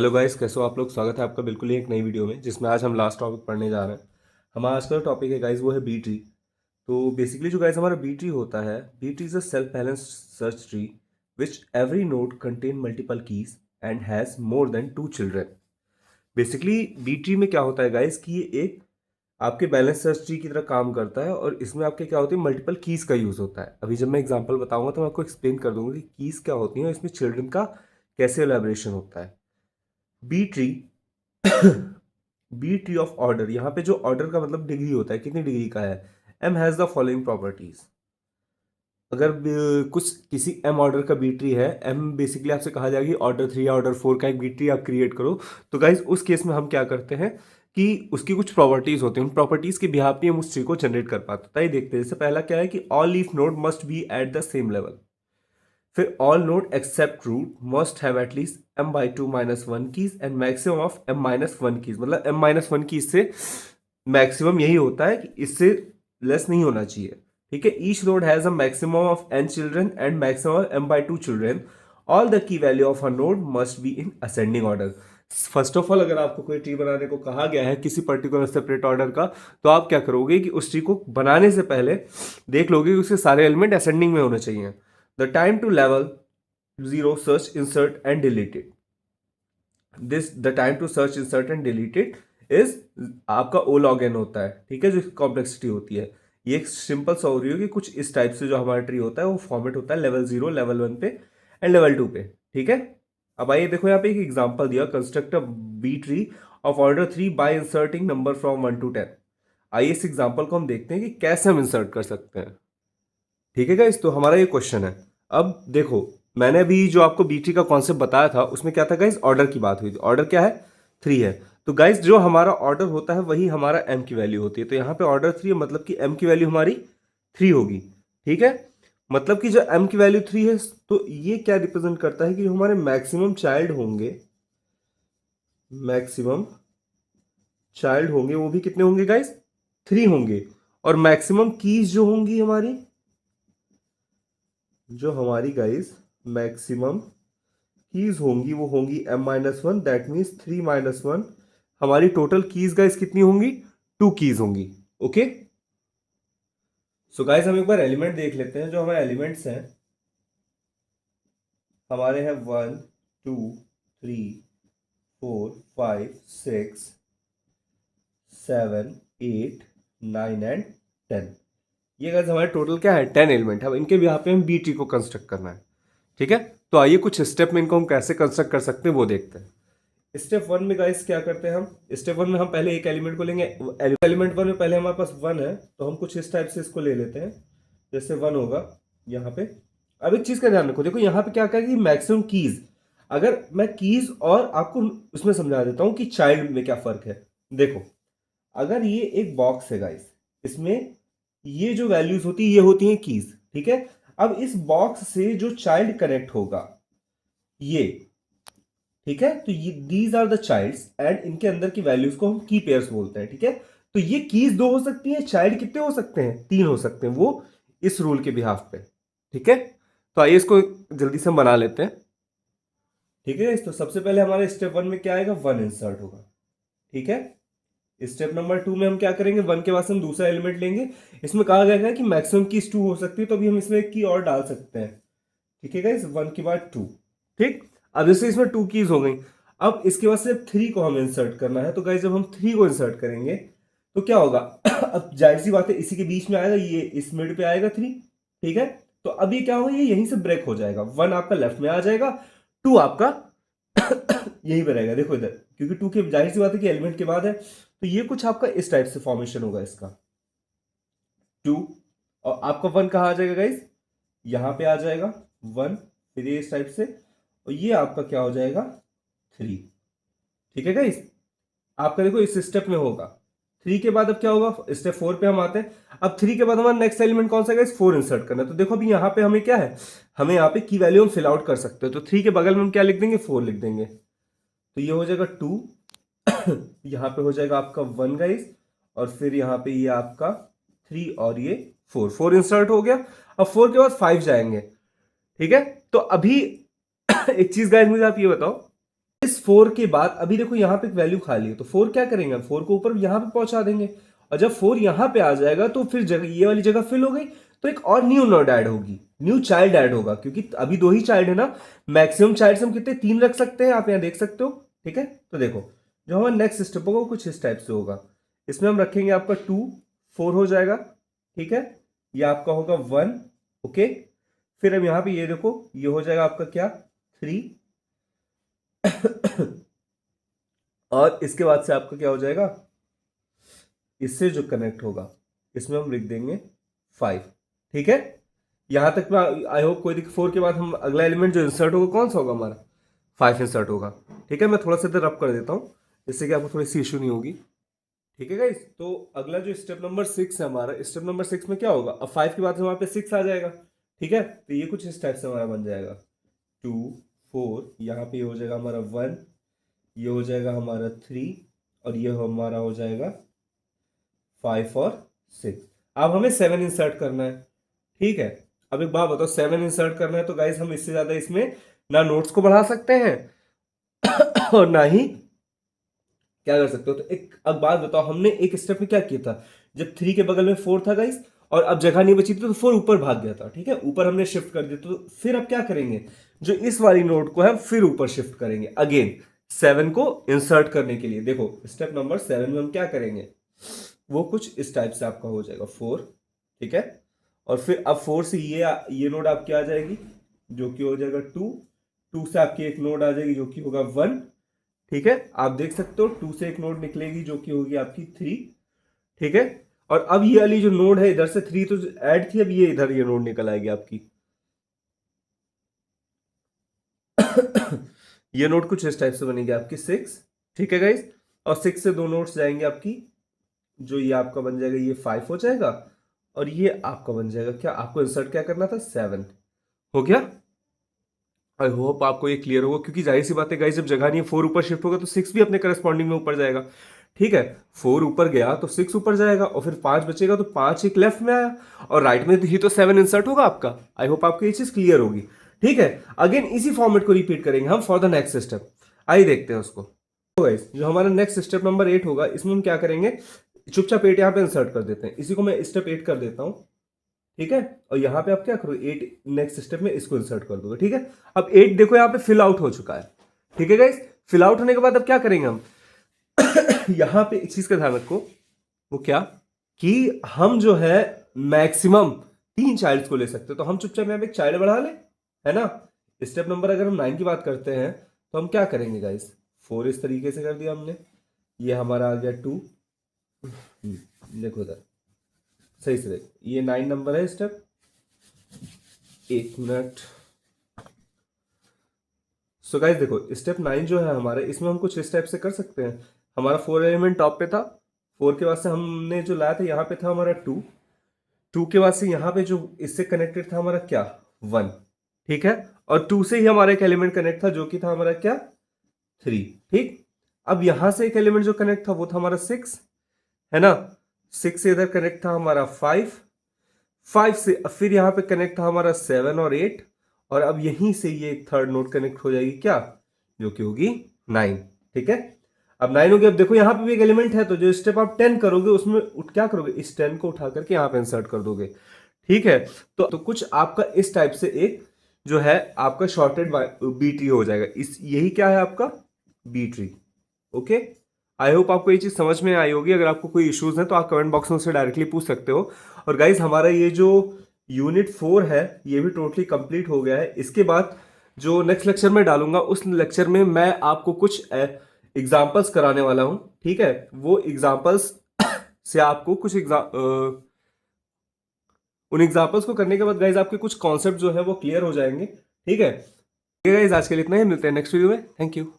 Hello guys, कैसे हो आप लोग। स्वागत है आपका बिल्कुल ही एक नई वीडियो में, जिसमें आज हम लास्ट टॉपिक पढ़ने जा रहे हैं। हमारा आज का जो टॉपिक है गाइस वो है बी ट्री। तो बेसिकली जो गाइस हमारा बी ट्री होता है, B tree is a self balanced search tree which every node contain multiple keys and has more than 2 children. Basically B tree में क्या होता है गाइस कि ये एक आपके बैलेंस सर्च ट्री की तरह काम करता है, और इसमें आपके क्या होती है, मल्टीपल कीज का यूज होता है। अभी जब मैं एग्जांपल बताऊंगा तो मैं आपको एक्सप्लेन कर दूंगा कि कीज क्या होती है और इसमें चिल्ड्रन का कैसे एलैबोरेशन होता है। B tree B tree of order, यहाँ पे जो ऑर्डर का मतलब डिग्री होता है, कितनी डिग्री का है। M has the following properties. अगर कुछ किसी एम ऑर्डर का बी ट्री है, एम बेसिकली आपसे कहा जाएगा ऑर्डर 3 या ऑर्डर 4 का एक बी ट्री आप क्रिएट करो। तो गाइज उस केस में हम क्या करते हैं कि उसकी कुछ प्रॉपर्टीज होती हैं, उन प्रॉपर्टीज के बिहाफ पे हम उस ट्री को जनरेट कर पाते हैं। तो ये देखते हैं, जैसे पहला क्या है कि all leaf node must be at the same level. फिर all node except root must have at least m/2 -1 keys and maximum of m-1 keys. मतलब m-1 कीज से मैक्सिमम यही होता है कि इससे लेस नहीं होना चाहिए। ठीक है, each node has a maximum of n children and maximum of m/2 children. All the key value of a node must be in ascending order. First of all, अगर आपको कोई ट्री बनाने को कहा गया है किसी पर्टिकुलर सेपरेट ऑर्डर का, तो आप क्या करोगे कि उस ट्री को बनाने से पहले देख लोगे कि उसके सारे एलिमेंट असेंडिंग में होने चाहिए। The time to level 0 search insert and delete it. The time to search insert and delete it is आपका O log n होता है। ठीक है, जो कॉम्प्लेक्सिटी होती है, ये एक सिंपल सा ओवरव्यू कि कुछ इस टाइप से जो हमारा ट्री होता है वो फॉर्मेट होता है लेवल 0, लेवल 1 पे एंड लेवल 2 पे। ठीक है, अब आइए देखो, यहाँ पे एक एग्जांपल दिया, construct a B tree of order 3 by inserting number from 1 to 10। आइए इस एग्जांपल को हम देखते हैं कि कैसे हम इंसर्ट कर सकते हैं। ठीक है गाइस, तो हमारा ये क्वेश्चन है। अब देखो, मैंने अभी जो आपको बीटी का कॉन्सेप्ट बताया था उसमें क्या था गाइस, ऑर्डर की बात हुई थी। ऑर्डर क्या है, 3 है। तो गाइस जो हमारा ऑर्डर होता है वही हमारा एम की वैल्यू होती है। तो यहाँ पे ऑर्डर 3 है, मतलब कि एम की वैल्यू हमारी 3 होगी। ठीक है, मतलब कि जो एम की वैल्यू 3 है, तो ये क्या रिप्रेजेंट करता है कि जो हमारे मैक्सिमम चाइल्ड होंगे, मैक्सिमम चाइल्ड होंगे वो भी कितने होंगे गाइस, 3 होंगे। और मैक्सिमम कीज जो होंगी हमारी, जो हमारी गाइस मैक्सिमम कीज होंगी वो होंगी m-1। That means 3 - 1। हमारी टोटल कीज गाइस कितनी होंगी, 2 कीज होंगी। ओके, सो गाइस हम एक बार एलिमेंट देख लेते हैं। जो हमारे एलिमेंट्स हैं हमारे हैं 1 2 3 4 5 6 7 8 9 एंड 10। ये गाइस हमारे टोटल क्या है, 10 एलिमेंट है। अब इनके यहाँ पे हम बी ट्री को कंस्ट्रक्ट करना है। ठीक है, तो आइए कुछ स्टेप में इनको हम कैसे कंस्ट्रक्ट कर सकते हैं वो देखते हैं। स्टेप 1 में गाइस क्या करते हैं हम, स्टेप 1 में हम पहले एक एलिमेंट को लेंगे। एलिमेंट 1 में पहले हमारे पास 1 है, तो हम कुछ इस टाइप से इसको ले लेते हैं। जैसे 1 होगा यहाँ पे। अब एक चीज का ध्यान रखो, देखो यहाँ पे क्या कहा कि मैक्सिमम कीज। अगर मैं कीज और आपको उसमें समझा देता हूँ कि चाइल्ड में क्या फर्क है। देखो, अगर ये एक बॉक्स है गाइस, इसमें ये जो वैल्यूज होती है ये होती हैं कीज। ठीक है, अब इस बॉक्स से जो चाइल्ड कनेक्ट होगा ये, ठीक है, तो ये these are the childs and इनके अंदर की वैल्यूज को हम की पेयर्स बोलते हैं। ठीक है, तो ये कीज 2 हो सकती है, चाइल्ड कितने हो सकते हैं, 3 हो सकते हैं, वो इस रूल के बिहाफ पे। ठीक है, तो आइए इसको जल्दी से हम बना लेते हैं। ठीक है, तो सबसे पहले हमारे स्टेप 1 में क्या आएगा, 1 इंसर्ट होगा। ठीक है, स्टेप नंबर 2 में हम क्या करेंगे, 1 के बाद से हम दूसरा एलिमेंट लेंगे। इसमें कहा गया है कि मैक्सिमम कीज 2 हो सकती है, तो अभी हम इसमें एक की और डाल सकते हैं। ठीक है गाइस, 1 के बाद 2। ठीक, अब जैसे इसमें 2 कीज हो गई, अब इसके बाद से 3 को हमें इंसर्ट करना है। तो गाइस जब हम 3 को इंसर्ट करेंगे तो क्या होगा अब जाहिर सी बात है इसी के बीच में आएगा, ये इस मिड पे आएगा 3। ठीक है, तो अब ये क्या होगा, ये यहीं से ब्रेक हो जाएगा। 1 आपका लेफ्ट में आ जाएगा, 2 आपका यहीं पे रहेगा। देखो इधर, क्योंकि 2 के जाहिर सी बात है कि एलिमेंट के बाद है, तो ये कुछ आपका इस टाइप से फॉर्मेशन होगा इसका 2। और आपका 1 कहाँ आ जाएगा गाइस, यहां पे आ जाएगा 1, फिर ये इस टाइप से, और ये आपका क्या हो जाएगा 3। ठीक है गाइस, आपका देखो इस स्टेप में होगा। 3 के बाद अब क्या होगा, स्टेप 4 पे हम आते हैं। अब 3 के बाद हमारा नेक्स्ट एलिमेंट कौन सा है गाइस, 4 इंसर्ट करना है। तो देखो अभी यहाँ पे हमें क्या है, हमें यहाँ पे की वैल्यू हम फिल आउट कर सकते हैं। तो 3 के बगल में हम क्या लिख देंगे, 4 लिख देंगे। तो ये हो जाएगा 2 यहाँ पे हो जाएगा आपका 1 गाइस, और फिर यहाँ पे ये आपका 3 और ये 4 इंसर्ट हो गया। अब 4 के बाद 5 जाएंगे। ठीक है, तो अभी एक चीज गाइस मुझे आप ये बताओ, इस 4 के बाद अभी देखो यहाँ पे एक वैल्यू खाली है, तो 4 क्या करेंगे हम, 4 को ऊपर यहाँ पे पहुंचा देंगे, और जब 4 यहाँ पे आ जाएगा तो फिर ये वाली जगह फिल हो गई, तो एक और न्यू नोड ऐड होगी, न्यू चाइल्ड ऐड होगा, क्योंकि अभी 2 ही चाइल्ड है ना, मैक्सिमम चाइल्ड हम कितने 3 रख सकते हैं, आप यहाँ देख सकते हो। ठीक है, तो देखो जो हमारा नेक्स्ट स्टेप होगा वो कुछ इस टाइप से होगा। इसमें हम रखेंगे आपका 2, 4 हो जाएगा। ठीक है, ये आपका होगा 1। ओके, फिर हम यहाँ पे ये देखो ये हो जाएगा आपका क्या 3 और इसके बाद से आपका क्या हो जाएगा, इससे जो कनेक्ट होगा इसमें हम लिख देंगे 5। ठीक है, यहां तक में आई होप कोई दिक्कत। 4 के बाद हम अगला एलिमेंट जो इंसर्ट होगा कौन सा होगा हमारा, 5 इंसर्ट होगा। ठीक है, मैं थोड़ा सा इधर रब कर देता हूँ जिससे कि आपको थोड़ी सी इशू नहीं होगी। ठीक है गाइस, तो अगला जो स्टेप नंबर 6 है हमारा, स्टेप नंबर 6 में क्या होगा, अब 5 के बाद हमारे पे 6 आ जाएगा। ठीक है, तो ये कुछ इस टाइप से हमारा बन जाएगा 2, 4, यहाँ पे हो जाएगा हमारा 1, ये हो जाएगा हमारा 3, और ये हमारा हो जाएगा 5 और 6। अब हमें 7 इंसर्ट करना है। ठीक है, अब एक बात बताओ, 7 इंसर्ट करना है तो गाइस हम इससे ज्यादा इसमें ना नोट्स को बढ़ा सकते हैं और ना ही क्या कर सकते हो। तो एक अब बात बताओ, हमने एक स्टेप में क्या किया था, जब 3 के बगल में 4 था गाइस और अब जगह नहीं बची थी तो 4 ऊपर भाग गया था। ठीक है, ऊपर हमने शिफ्ट कर दिया, तो फिर अब क्या करेंगे, जो इस वाली नोट को है फिर ऊपर शिफ्ट करेंगे अगेन 7 को इंसर्ट करने के लिए। देखो स्टेप नंबर 7 में हम क्या करेंगे, वो कुछ इस टाइप से आपका हो जाएगा 4। ठीक है, और फिर अब 4 से ये नोड आपकी आ जाएगी जो कि हो जाएगा 2, 2 से आपकी एक नोड आ जाएगी जो कि होगा 1। ठीक है, आप देख सकते हो 2 से एक नोड निकलेगी जो कि होगी आपकी 3। ठीक है, और अब ये वाली जो नोड है इधर से 3 तो ऐड थी, अब ये इधर ये नोड निकल आएगी आपकी ये नोड कुछ इस टाइप से बनेगी आपकी 6। ठीक है गाइस, और 6 से 2 नोड्स जाएंगे आपकी, जो ये आपका बन जाएगा ये 5 हो जाएगा, और ये आपका बन जाएगा क्या, आपको इंसर्ट क्या करना था 7। हो गया, आई होप आपको ये क्लियर होगा, क्योंकि जाहिर सी बात है गाइस जब जगह नहीं है 4 ऊपर शिफ्ट होगा तो 6 भी अपने करस्पॉन्डिंग में ऊपर जाएगा। ठीक है, 4 ऊपर गया तो 6 ऊपर जाएगा, और फिर 5 बचेगा तो 5 एक लेफ्ट में आया, और राइट में ही तो 7 इंसर्ट होगा आपका। आई होप आपको ये चीज क्लियर होगी। ठीक है, अगेन इसी फॉर्मेट को रिपीट करेंगे हम फॉर द नेक्स्ट स्टेप। आइए देखते हैं उसको। तो गाइस जो हमारा नेक्स्ट स्टेप नंबर 8 होगा, इसमें हम क्या करेंगे, चुपचाप 8 यहाँ पे इंसर्ट कर देते हैं, इसी को मैं स्टेप 8 कर देता हूँ। ठीक है, और यहाँ पे आप क्या करोगे 8 नेक्स्ट स्टेप में इसको इंसर्ट कर दोगे। ठीक है, अब 8 देखो यहाँ पे फिल आउट हो चुका है। ठीक है गाइस, फिल आउट होने के बाद अब क्या करेंगे हम यहाँ पे एक चीज का ध्यान रखो, वो क्या कि हम जो है मैक्सिमम 3 चाइल्ड को ले सकते हैं, तो हम चुपचाप यहाँ पे एक चाइल्ड बढ़ा ले, है ना। स्टेप नंबर अगर हम 9 की बात करते हैं तो हम क्या करेंगे गाइस, 4 इस तरीके से कर दिया हमने, ये हमारा आ गया 2। देखो इधर सही से देख, ये 9 नंबर है स्टेप, 1 मिनट। सो गाइस देखो स्टेप 9 जो है हमारे, इसमें हम कुछ इस टाइप से कर सकते हैं। हमारा 4 एलिमेंट टॉप पे था, 4 के बाद से हमने जो लाया था यहाँ पे था हमारा 2, 2 के बाद से यहाँ पे जो इससे कनेक्टेड था हमारा क्या 1। ठीक है, और 2 से ही हमारा एक एलिमेंट कनेक्ट था जो कि था हमारा क्या 3। ठीक, अब यहां से एक एलिमेंट जो कनेक्ट था वो था हमारा 6, है ना। 6 से इधर कनेक्ट था हमारा 5, 5 से फिर यहाँ पे कनेक्ट था हमारा 7 और 8, और अब यहीं से ये एक थर्ड नोड कनेक्ट हो जाएगी क्या, जो कि होगी 9। ठीक है, अब 9 हो गया। अब देखो यहाँ पे भी एक एलिमेंट है, तो जो स्टेप आप 10 करोगे उसमें क्या करोगे, इस 10 को उठा करके यहाँ पे इंसर्ट कर दोगे। ठीक है, तो कुछ आपका इस टाइप से एक जो है आपका शॉर्टेड बी ट्री हो जाएगा। इस यही क्या है आपका B tree. Okay, I hope आपको ये चीज समझ में आई होगी। अगर आपको कोई इश्यूज है तो आप कमेंट बॉक्स में उससे डायरेक्टली पूछ सकते हो। और गाइज हमारा ये जो यूनिट 4 है ये भी टोटली कंप्लीट हो गया है। इसके बाद जो नेक्स्ट लेक्चर में डालूंगा उस लेक्चर में मैं आपको कुछ एग्जाम्पल्स कराने वाला हूं। ठीक है, वो एग्जाम्पल्स से आपको कुछ उन एग्जाम्पल्स को करने के बाद गाइज आपके कुछ कॉन्सेप्ट जो है वो क्लियर हो जाएंगे। ठीक है गाइज, आज के लिए इतना ही, मिलते हैं नेक्स्ट वीडियो में। Thank you.